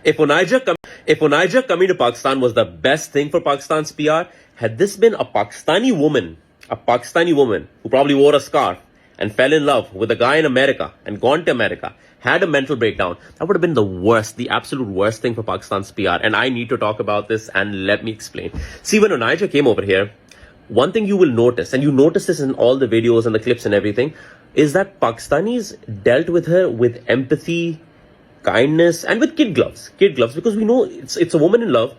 If Onaija coming to Pakistan was the best thing for Pakistan's PR, had this been a Pakistani woman who probably wore a scarf and fell in love with a guy in America and gone to America, had a mental breakdown, that would have been the absolute worst thing for Pakistan's PR. And I need to talk about this, and let me explain. See, when Onaija came over here, one thing you will notice, and you notice this in all the videos and the clips and everything, is that Pakistanis dealt with her with empathy, kindness, and with kid gloves, because we know it's a woman in love.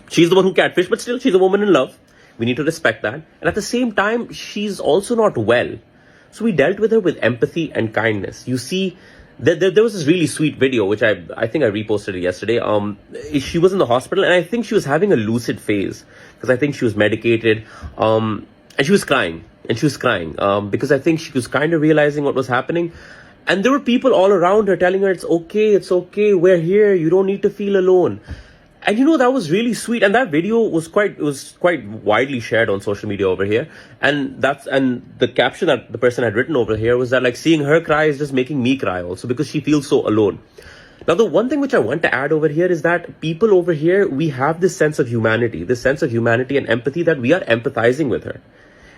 She's the one who catfished, but still she's a woman in love. We need to respect that. And at the same time, she's also not well. So we dealt with her with empathy and kindness. You see, there was this really sweet video, which I think I reposted it yesterday. She was in the hospital, and I think she was having a lucid phase, because I think she was medicated, and she was crying, because I think she was kind of realizing what was happening. And there were people all around her telling her, it's okay, we're here, you don't need to feel alone. And that was really sweet. And that video was quite widely shared on social media over here. And the caption that the person had written over here was that, like, seeing her cry is just making me cry also, because she feels so alone. Now, the one thing which I want to add over here is that people over here, we have this sense of humanity and empathy, that we are empathizing with her.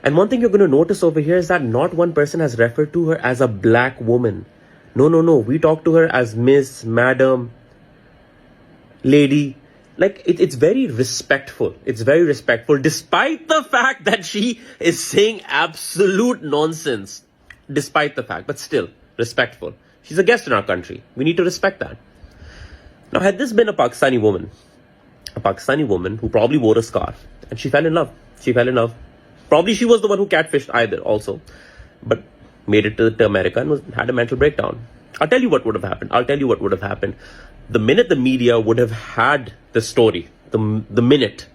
And one thing you're going to notice over here is that not one person has referred to her as a black woman. No. We talk to her as Miss, Madam, Lady. Like, it's very respectful. It's very respectful, despite the fact that she is saying absolute nonsense. Despite the fact, but still respectful. She's a guest in our country. We need to respect that. Now, had this been a Pakistani woman who probably wore a scarf, and she fell in love. Probably she was the one who catfished either also, but made it to America and had a mental breakdown. I'll tell you what would have happened. The minute the media would have had the story, the minute,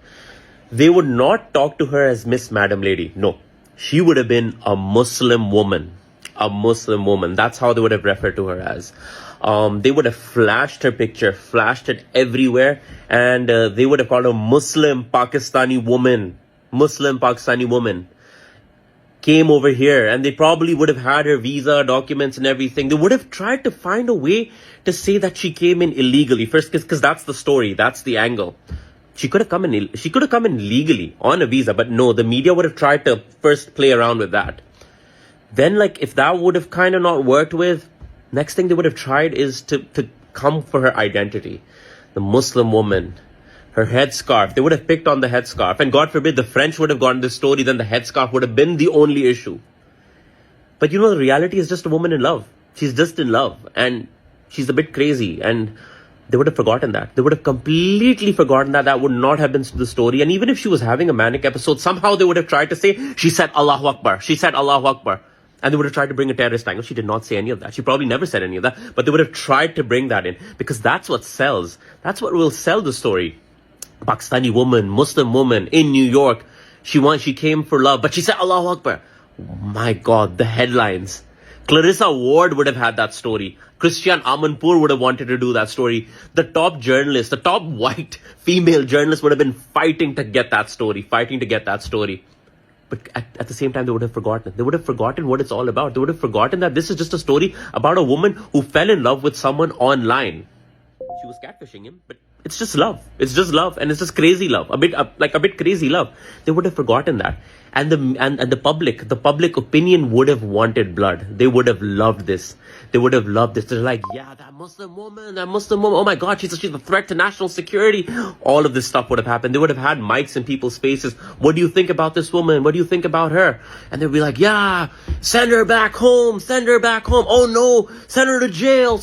they would not talk to her as Miss, Madam, Lady. No, she would have been a Muslim woman. That's how they would have referred to her as. They would have flashed her picture, flashed it everywhere, and they would have called her Muslim Pakistani woman. Came over here, and they probably would have had her visa, documents, and everything. They would have tried to find a way to say that she came in illegally first, because that's the story, that's the angle. She could have come in legally on a visa, but no, the media would have tried to first play around with that. Then, like, if that would have kind of not worked with, next thing they would have tried is to come for her identity. The Muslim woman, her headscarf. They would have picked on the headscarf. And God forbid the French would have gotten this story, then the headscarf would have been the only issue. But the reality is just a woman in love. She's just in love. And she's a bit crazy. And they would have forgotten that. They would have completely forgotten that. That would not have been the story. And even if she was having a manic episode, somehow they would have tried to say, she said Allahu Akbar. And they would have tried to bring a terrorist angle. She did not say any of that. She probably never said any of that. But they would have tried to bring that in. Because that's what sells. That's what will sell the story. Pakistani woman, Muslim woman in New York. She came for love, but she said Allahu Akbar. My God, the headlines. Clarissa Ward would have had that story. Christian Amanpour would have wanted to do that story. The top journalist, the top white female journalist would have been fighting to get that story. But at the same time, they would have forgotten. They would have forgotten what it's all about. They would have forgotten that this is just a story about a woman who fell in love with someone online. She was catfishing him, but it's just love. And it's just crazy love. A bit crazy love. They would have forgotten that. And the public opinion would have wanted blood. They would have loved this. They're like, yeah, that Muslim woman. Oh my God, she's a threat to national security. All of this stuff would have happened. They would have had mics in people's faces. What do you think about this woman? What do you think about her? And they'd be like, yeah, send her back home. Oh no, send her to jail.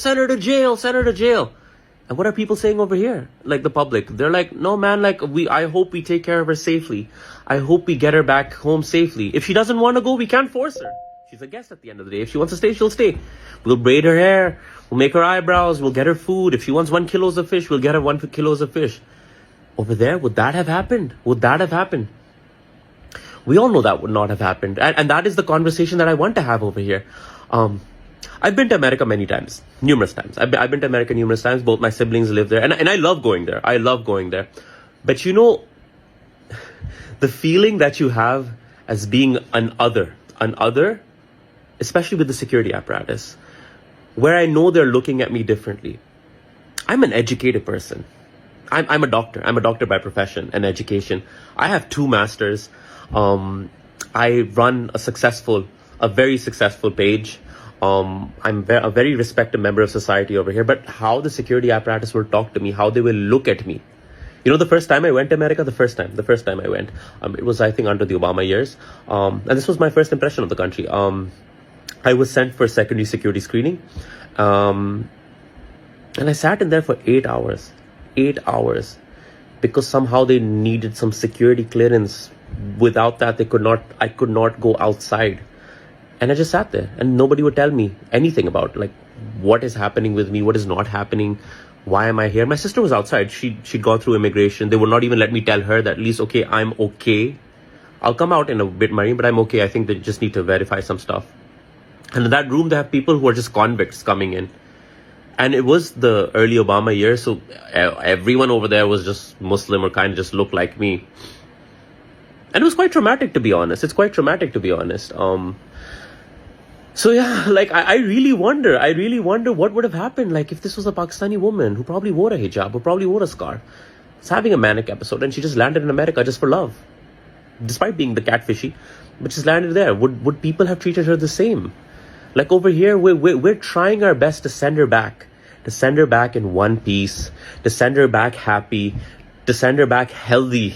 And what are people saying over here? Like the public, they're like, no man, I hope we take care of her safely. I hope we get her back home safely. If she doesn't want to go, we can't force her. She's a guest at the end of the day. If she wants to stay, she'll stay. We'll braid her hair. We'll make her eyebrows. We'll get her food. If she wants 1 kilo of fish, we'll get her 1 kilo of fish. Over there, would that have happened? We all know that would not have happened. And that is the conversation that I want to have over here. I've been to America many times, numerous times. I've been to America numerous times. Both my siblings live there. And I love going there. But the feeling that you have as being an other, especially with the security apparatus, where I know they're looking at me differently. I'm an educated person. I'm a doctor. I'm a doctor by profession and education. I have 2 masters. I run a very successful page. I'm a very respected member of society over here. But how the security apparatus will talk to me, how they will look at me. You know, the first time I went to America, the first time I went, it was, I think, under the Obama years. And this was my first impression of the country. I was sent for secondary security screening. And I sat in there for 8 hours. 8 hours. Because somehow they needed some security clearance. Without that, I could not go outside. And I just sat there and nobody would tell me anything about like what is happening with me, what is not happening, why am I here? My sister was outside. She'd gone through immigration. They would not even let me tell her that at least, okay, I'm okay. I'll come out in a bit, Marine, but I'm okay. I think they just need to verify some stuff. And in that room, they have people who are just convicts coming in. And it was the early Obama years, so everyone over there was just Muslim or kind of just looked like me. And it was quite traumatic, to be honest. It's quite traumatic, to be honest. So yeah, like I really wonder what would have happened like if this was a Pakistani woman who probably wore a hijab, who probably wore a scarf. It's having a manic episode and she just landed in America just for love. Despite being the catfishy, but just landed there. Would people have treated her the same? Like over here, we're trying our best to send her back in one piece, to send her back happy, to send her back healthy.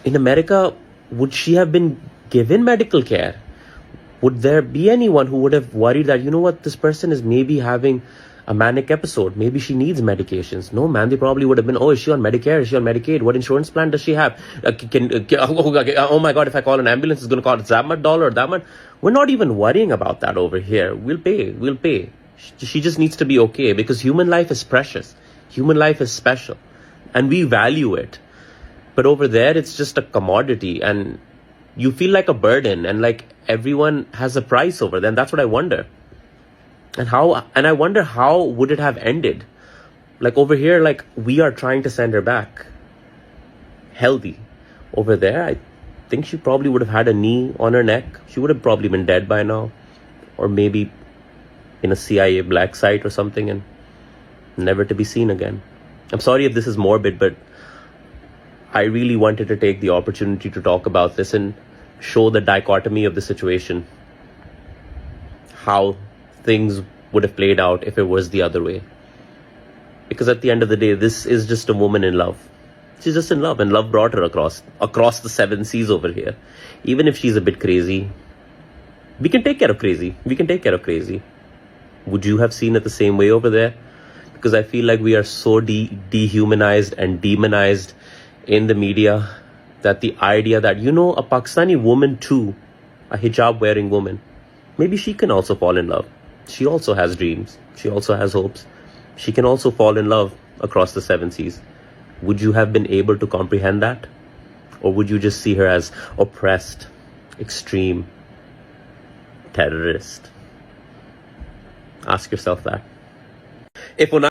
In America, would she have been given medical care? Would there be anyone who would have worried that, you know what, this person is maybe having a manic episode. Maybe she needs medications. No, man, they probably would have been, oh, is she on Medicare? Is she on Medicaid? What insurance plan does she have? Oh my God, if I call an ambulance, it's going to cost that much dollar, that much. We're not even worrying about that over here. We'll pay. She just needs to be okay because human life is precious. Human life is special and we value it. But over there, it's just a commodity and you feel like a burden and like everyone has a price over there. And that's what I wonder. And I wonder how would it have ended? Like over here, like we are trying to send her back healthy. Over there, I think she probably would have had a knee on her neck. She would have probably been dead by now. Or maybe in a CIA black site or something and never to be seen again. I'm sorry if this is morbid, but I really wanted to take the opportunity to talk about this and show the dichotomy of the situation. How things would have played out if it was the other way. Because at the end of the day, this is just a woman in love. She's just in love and love brought her across the 7 seas over here. Even if she's a bit crazy, we can take care of crazy. Would you have seen it the same way over there? Because I feel like we are so dehumanized and demonized in the media that the idea that, you know, a Pakistani woman too, a hijab wearing woman, maybe she can also fall in love. She also has dreams. She also has hopes. She can also fall in love across the 7 seas. Would you have been able to comprehend that? Or would you just see her as oppressed, extreme, terrorist? Ask yourself that. If